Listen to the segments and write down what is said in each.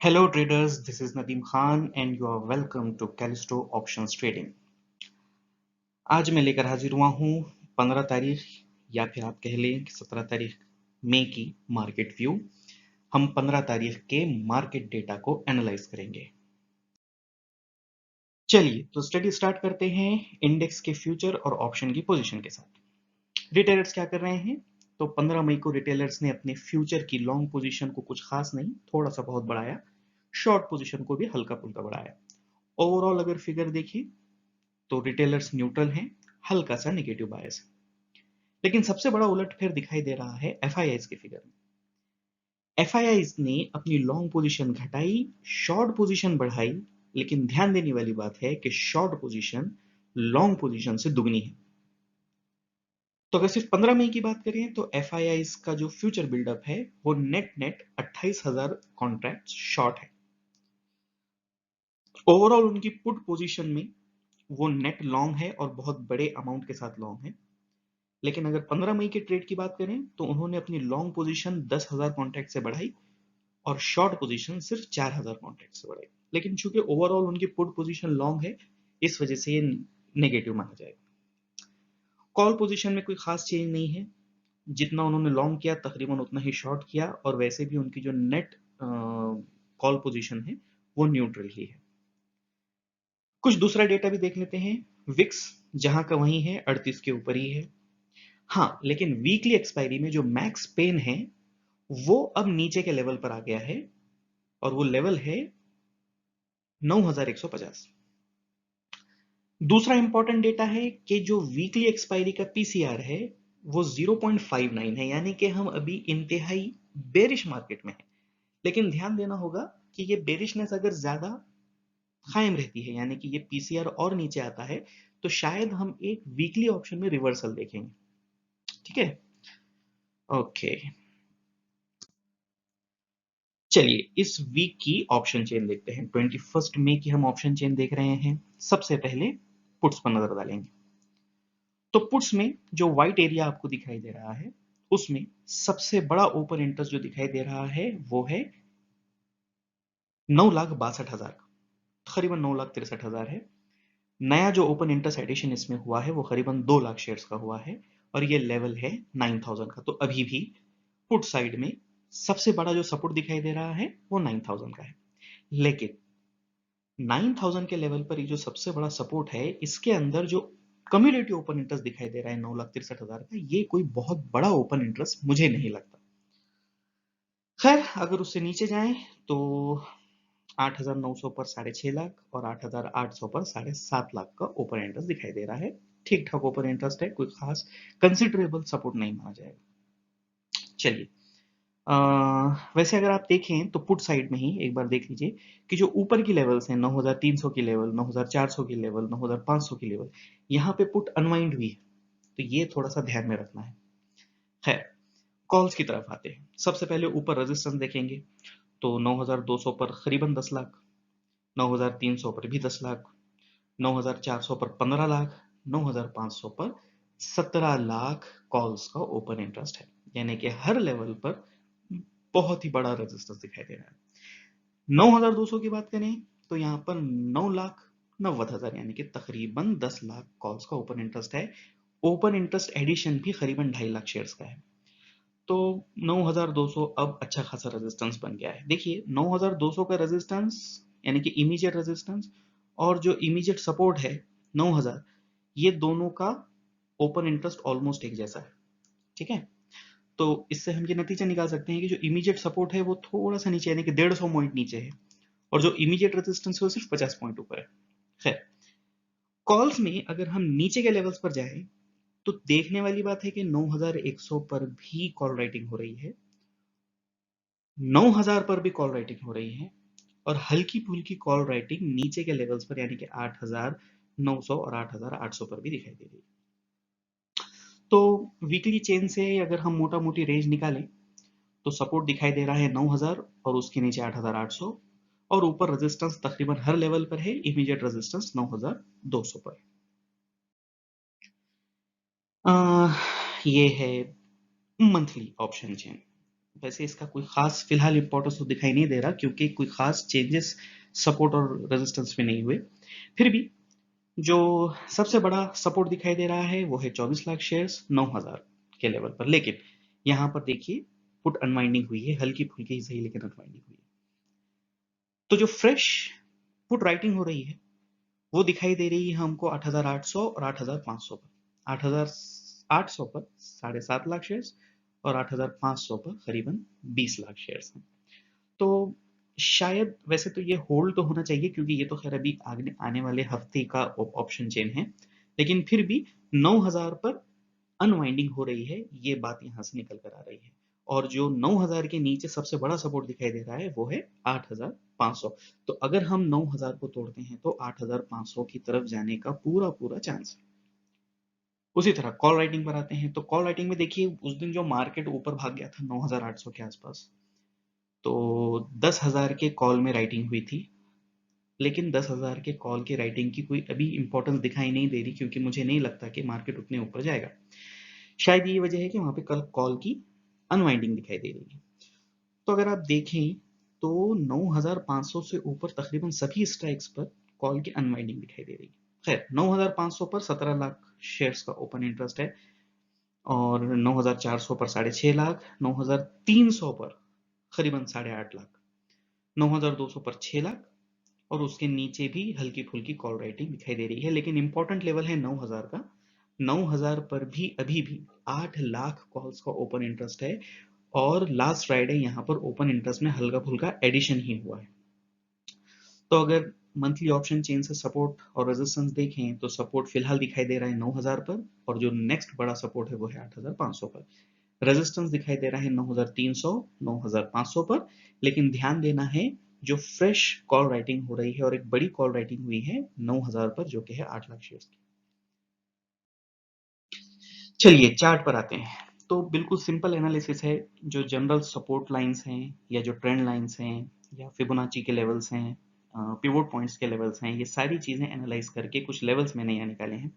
Hello traders, this is Nadeem Khan and you are welcome to Callisto Options Trading। आज मैं लेकर हाजिर हुआ हूँ 15 तारीख या फिर आप कह लें कि 17 तारीख मई की मार्केट व्यू। हम 15 तारीख के मार्केट डेटा को एनालाइज करेंगे। चलिए तो स्टडी स्टार्ट करते हैं इंडेक्स के फ्यूचर और ऑप्शन की पोजीशन के साथ। रिटेलर्स क्या कर रहे हैं? तो 15 मई को रिटेलर्स ने अपने फ्यूचर की लॉन्ग पोजीशन को कुछ खास नहीं, थोड़ा सा बहुत बढ़ाया, शॉर्ट पोजीशन को भी हल्का फुल्का बढ़ाया। ओवरऑल अगर फिगर देखिए तो रिटेलर्स न्यूट्रल हैं, हल्का सा नेगेटिव बायस है। लेकिन सबसे बड़ा उलटफेर दिखाई दे रहा है एफआईआईज के फिगर में। एफआईआईज ने अपनी लॉन्ग पोजीशन घटाई, शॉर्ट पोजीशन बढ़ाई, लेकिन ध्यान देने वाली बात है कि शॉर्ट पोजीशन लॉन्ग पोजीशन से दुगनी है। तो अगर सिर्फ 15 मई की बात करें तो एफआईआईज का जो फ्यूचर बिल्डअप है वो नेट नेट 28,000 कॉन्ट्रैक्ट शॉर्ट है। ओवरऑल उनकी पुट पोजीशन में वो नेट लॉन्ग है और बहुत बड़े अमाउंट के साथ लॉन्ग है। लेकिन अगर 15 मई के ट्रेड की बात करें तो उन्होंने अपनी लॉन्ग पोजीशन 10,000 कॉन्ट्रैक्ट से बढ़ाई और शॉर्ट पोजीशन सिर्फ 4,000 कॉन्ट्रैक्ट से बढ़ाई। लेकिन चूंकि ओवरऑल उनकी पुट पोजीशन लॉन्ग है, इस वजह से ये नेगेटिव माना जाएगा। कॉल पोजीशन में कोई खास चेंज नहीं है, जितना उन्होंने लॉन्ग किया तकरीबन उतना ही शॉर्ट किया, और वैसे भी उनकी जो नेट कॉल पोजीशन है वो न्यूट्रल ही है। कुछ दूसरा डेटा भी देख लेते हैं। विक्स जहां का वहीं है, 38 के ऊपर ही है। हाँ, लेकिन वीकली एक्सपायरी में जो मैक्स पेन है वो अब नीचे के लेवल पर आ गया है और वो लेवल है 9,150। दूसरा इंपॉर्टेंट डेटा है कि जो वीकली एक्सपायरी का पीसीआर है वो 0.59 है, यानी कि हम अभी इंतहाई बेरिश मार्केट में है। लेकिन ध्यान देना होगा कि ये बेरिशनेस अगर ज्यादा कायम रहती है, यानी कि ये पीसीआर और नीचे आता है, तो शायद हम एक वीकली ऑप्शन में रिवर्सल देखेंगे। ठीक है, ओके। चलिए इस वीक की ऑप्शन चेन देखते हैं। 21 मई की हम ऑप्शन चेन देख रहे हैं। सबसे पहले पुट्स पर नजर डालेंगे। तो पुट्स में जो व्हाइट एरिया आपको दिखाई दे रहा है उसमें सबसे बड़ा ओपन इंटरेस्ट जो दिखाई दे रहा है वो है 9,62,000 का, करीबन 9,63,000 है। नया जो ओपन इंटरेस्ट एडिशन इसमें हुआ है वो करीबन 2 लाख शेयर्स का हुआ है और ये लेवल है 9,000 का। तो अभी भी पुट साइड में सबसे बड़ा जो सपोर्ट दिखाई दे रहा है वो 9,000 का है। लेकिन 9,000 के लेवल पर ये जो सबसे बड़ा सपोर्ट है, इसके अंदर जो कम्युलेटिव ओपन इंटरेस्ट दिखाई दे रहा है 9,63,000 का, ये कोई बहुत बड़ा ओपन इंटरेस्ट मुझे नहीं लगता। खैर, अगर उससे नीचे जाएं तो 8,900 पर 6.5 लाख और 8,800 पर 7.5 लाख का ओपन इंटरेस्ट दिखाई दे रहा है। ठीक ठाक ओपन इंटरेस्ट है, कोई खास कंसिडरेबल सपोर्ट नहीं माना जाएगा। चलिए, वैसे अगर आप देखें तो पुट साइड में ही एक बार देख लीजिए कि जो ऊपर की लेवल्स हैं, 9,300 की लेवल, 9,400 की लेवल, 9,500 की लेवल, यहाँ पे पुट अनवाइंड हुई है। तो ये थोड़ा सा ध्यान में रखना है। खैर, कॉल्स की तरफ आते हैं। सबसे पहले ऊपर रेजिस्टेंस देखेंगे तो 9,200 पर करीबन 10 लाख, 9,300 पर भी 10 लाख, 9,400 पर 15 लाख, 9,500 पर 17 लाख कॉल्स का ओपन इंटरेस्ट है। यानी कि हर लेवल पर बहुत ही बड़ा रेजिस्टेंस दिखाई दे रहा है। 9,200 की बात करें तो यहाँ पर 9,90,000 यानी कि तकरीबन 10 लाख कॉल्स का ओपन इंटरेस्ट है। ओपन इंटरेस्ट एडिशन भी करीबन 2.5 लाख शेयर्स का है। तो 9,200 अब अच्छा खासा रेजिस्टेंस बन गया है। देखिए 9,200 का रेजिस्टेंस यानी कि इमीडिएट रेजिस्टेंस और जो इमीडिएट सपोर्ट है 9,000, ये दोनों का ओपन इंटरेस्ट ऑलमोस्ट एक जैसा है। ठीक है, तो इससे हम ये नतीजा निकाल सकते हैं कि जो इमीडिएट सपोर्ट है वो थोड़ा सा नीचे यानी कि 150 पॉइंट नीचे है और जो इमीडिएट रेजिस्टेंस है वो सिर्फ 50 पॉइंट ऊपर है। खैर, कॉल्स में अगर हम नीचे के लेवल्स पर जाएं तो देखने वाली बात है कि 9,100 पर भी कॉल राइटिंग हो रही है, 9,000 पर भी कॉल राइटिंग हो रही है और हल्की फुल्की कॉल राइटिंग नीचे के लेवल्स पर यानी कि 8,900 और 8,800 पर भी दिखाई दे रही है। तो वीकली चेन से अगर हम मोटा मोटी रेंज निकालें तो सपोर्ट दिखाई दे रहा है 9,000 और उसके नीचे 8,800 और ऊपर रेजिस्टेंस तकरीबन हर लेवल पर है, इमीडिएट रेजिस्टेंस 9,200 पर। ये है मंथली ऑप्शन चेन। वैसे इसका कोई खास फिलहाल इंपॉर्टेंस तो दिखाई नहीं दे रहा, क्योंकि कोई खास चेंजेस सपोर्ट और रेजिस्टेंस में नहीं हुए। फिर भी जो सबसे बड़ा सपोर्ट दिखाई दे रहा है वो है 24 लाख शेयर्स 9000 के लेवल पर। लेकिन यहां पर देखिए पुट अनवाइंडिंग हुई है, हल्की फुल्की ही सही लेकिन अनवाइंडिंग हुई है। तो जो फ्रेश पुट राइटिंग हो रही है वो दिखाई दे रही है हमको 8800 और 8500 पर। 8800 पर 7.5 लाख शेयर्स और 8500 पर करीबन 20 लाख शेयर्स हैं। तो शायद वैसे तो ये होल्ड तो होना चाहिए, क्योंकि ये तो खैर अभी आगे आने वाले हफ्ते का ऑप्शन चेन है, लेकिन फिर भी 9000 पर अनवाइंडिंग हो रही है, ये बात यहां से निकल कर आ रही है। और जो 9000 के नीचे सबसे बड़ा सपोर्ट दिखाई दे रहा है वो है 8500। तो अगर हम 9000 को तोड़ते हैं तो 8500 की तरफ जाने का पूरा पूरा चांस है। उसी तरह कॉल राइटिंग पर आते हैं, तो कॉल राइटिंग में देखिए उस दिन जो मार्केट ऊपर भाग गया था 9800 के आसपास, तो 10,000 के कॉल में राइटिंग हुई थी। लेकिन 10,000 के कॉल की राइटिंग की कोई अभी इंपॉर्टेंस दिखाई नहीं दे रही, क्योंकि मुझे नहीं लगता कि मार्केट उतने ऊपर जाएगा। शायद ये वजह है कि वहां पे कल कॉल की अनवाइंडिंग दिखाई दे रही है। तो अगर आप देखें तो 9500 से ऊपर तकरीबन सभी स्ट्राइक्स पर कॉल की अनवाइंडिंग दिखाई दे रही है। खैर 9500 पर 17 लाख शेयर्स का ओपन इंटरेस्ट है, और 9400 पर 6.5 लाख, 9300 पर करीबन 8.5 लाख, 9200 पर 6 लाख, और उसके नीचे भी हल्की फुल्की कॉल राइटिंग दिखाई दे रही है। लेकिन इंपॉर्टेंट लेवल है 9000 का। 9000 पर भी अभी भी 8 लाख कॉल्स का ओपन इंटरेस्ट है, और लास्ट फ्राइडे यहां पर ओपन इंटरेस्ट में हल्का फुल्का एडिशन ही हुआ है। तो अगर मंथली ऑप्शन चेन से सपोर्ट और रेजिस्टेंस देखें तो सपोर्ट फिलहाल दिखाई दे रहा है 9000 पर, और जो नेक्स्ट बड़ा सपोर्ट है वो है 8500 पर। रेजिस्टेंस दिखाई दे रहा है 9300 9500 पर। लेकिन ध्यान देना है, जो फ्रेश कॉल राइटिंग हो रही है और एक बड़ी कॉल राइटिंग हुई है 9000 पर, जो कि है 8 लाख शेयर्स की। चलिए चार्ट पर आते हैं। तो बिल्कुल सिंपल एनालिसिस है। जो जनरल सपोर्ट लाइंस हैं या जो ट्रेंड लाइंस हैं या फिबोनाची के लेवल्स हैं, पिवोट पॉइंट्स के लेवल्स हैं, ये सारी चीजें एनालाइज करके कुछ लेवल्स मैंने यहाँ निकाले हैं।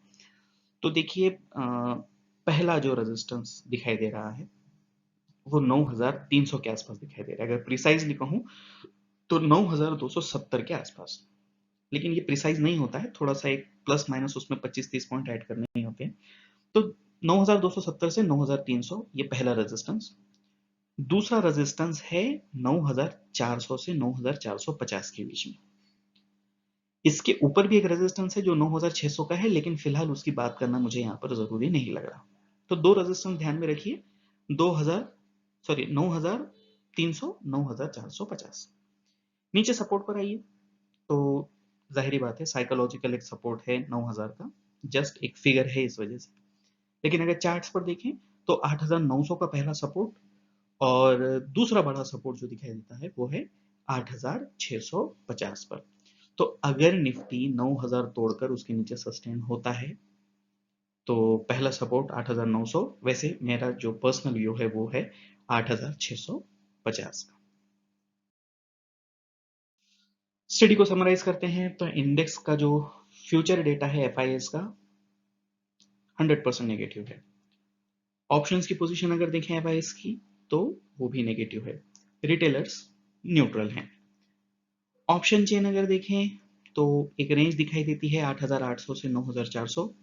तो देखिए पहला जो रेजिस्टेंस दिखाई दे रहा है वो 9300 के आसपास दिखाई दे रहा है। अगर प्रिसाइजली कहूं तो 9270 के आसपास। लेकिन ये प्रिसाइज नहीं होता है, थोड़ा सा एक प्लस माइनस उसमें 25-30 पॉइंट ऐड करने ही होते हैं। तो 9270 से 9300 ये पहला रेजिस्टेंस। दूसरा रेजिस्टेंस है 9400 से 9450 के बीच में। इसके ऊपर भी एक रेजिस्टेंस है जो 9600 का है, लेकिन फिलहाल उसकी बात करना मुझे यहां पर जरूरी नहीं लग रहा। तो दो रेजिस्टेंस ध्यान में रखिए, 9300 9450। नीचे सपोर्ट पर आइए, तो जाहिर बात है साइकोलॉजिकल एक सपोर्ट है 9000 का, जस्ट एक फिगर है इस वजह से। लेकिन अगर चार्ट्स पर देखें तो 8900 का पहला सपोर्ट, और दूसरा बड़ा सपोर्ट जो दिखाई देता है वो है 8650 पर। तो अगर निफ्टी 9000 तोड़कर उसके नीचे सस्टेन होता है तो पहला सपोर्ट 8900, वैसे मेरा जो पर्सनल व्यू है वो है 8650 का। स्टडी को समराइज करते हैं तो इंडेक्स का जो फ्यूचर डेटा है एफआईएस का 100% नेगेटिव है। ऑप्शंस की पोजीशन अगर देखें एफआईएस की तो वो भी नेगेटिव है। रिटेलर्स न्यूट्रल हैं। ऑप्शन चेन अगर देखें तो एक रेंज दिखाई देती है 8800 से 9400।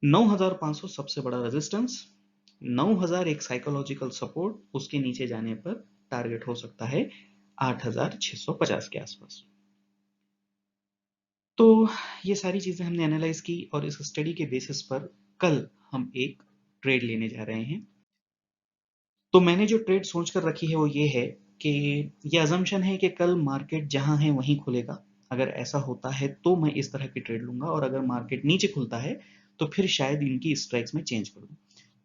9500 सबसे बड़ा रेजिस्टेंस, 9000 एक साइकोलॉजिकल सपोर्ट, उसके नीचे जाने पर टारगेट हो सकता है 8650 के आसपास। तो ये सारी चीजें हमने एनालाइज की, और इस स्टडी के बेसिस पर कल हम एक ट्रेड लेने जा रहे हैं। तो मैंने जो ट्रेड सोचकर रखी है वो ये है कि ये अजम्पशन है कि कल मार्केट जहां है वहीं खुलेगा। अगर ऐसा होता है तो मैं इस तरह की ट्रेड लूंगा, और अगर मार्केट नीचे खुलता है तो फिर शायद इनकी स्ट्राइक्स में चेंज कर दूं।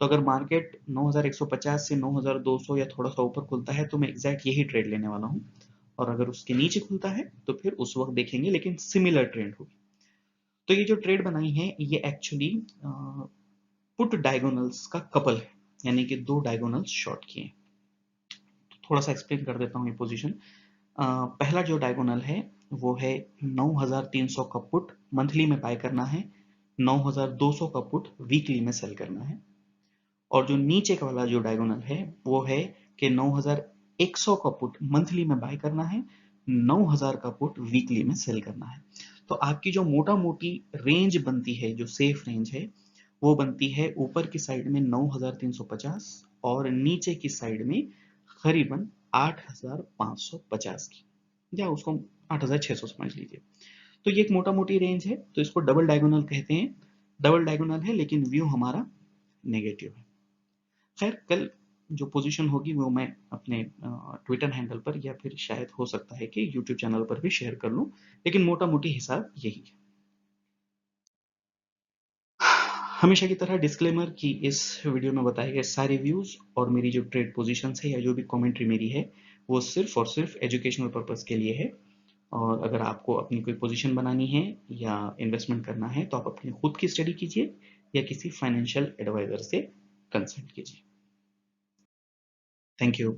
तो अगर मार्केट 9150 से 9200 या थोड़ा सा ऊपर खुलता है तो मैं एग्जैक्ट यही ट्रेड लेने वाला हूं, और अगर उसके नीचे खुलता है तो फिर उस वक्त देखेंगे, लेकिन सिमिलर ट्रेंड होगी। तो ये जो ट्रेड बनाई है ये एक्चुअली पुट डायगोनल्स का कपल है, यानी कि दो डायगोनल्स शॉर्ट किए। थोड़ा सा एक्सप्लेन कर देता हूँ ये पोजीशन। पहला जो डायगोनल है वो है 9300 का पुट मंथली में बाय करना है, 9200 का पुट वीकली में सेल करना है। और जो नीचे का वाला जो डायगोनल है वो है कि 9100 का पुट मंथली में बाय करना है, 9000 का पुट वीकली में सेल करना है। तो आपकी जो मोटा मोटी रेंज बनती है, जो सेफ रेंज है, वो बनती है ऊपर की साइड में 9350 और नीचे की साइड में करीबन 8550 की, या उसको 8600 समझ लीजिए। तो ये एक मोटा मोटी रेंज है, तो इसको डबल डायगोनल कहते हैं। डबल डायगोनल है लेकिन व्यू हमारा नेगेटिव है। खैर, कल जो पोजीशन होगी वो मैं अपने ट्विटर हैंडल पर या फिर शायद हो सकता है कि यूट्यूब चैनल पर भी शेयर कर लूं, लेकिन मोटा मोटी हिसाब यही है। हमेशा की तरह डिस्क्लेमर कि इस वीडियो में बताए गए सारे व्यूज और मेरी जो ट्रेड पोजीशंस है या जो भी कमेंट्री मेरी है, वो सिर्फ और सिर्फ एजुकेशनल पर्पस के लिए है। और अगर आपको अपनी कोई पोजीशन बनानी है या इन्वेस्टमेंट करना है तो आप अपनी खुद की स्टडी कीजिए या किसी फाइनेंशियल एडवाइजर से कंसल्ट कीजिए। Thank you.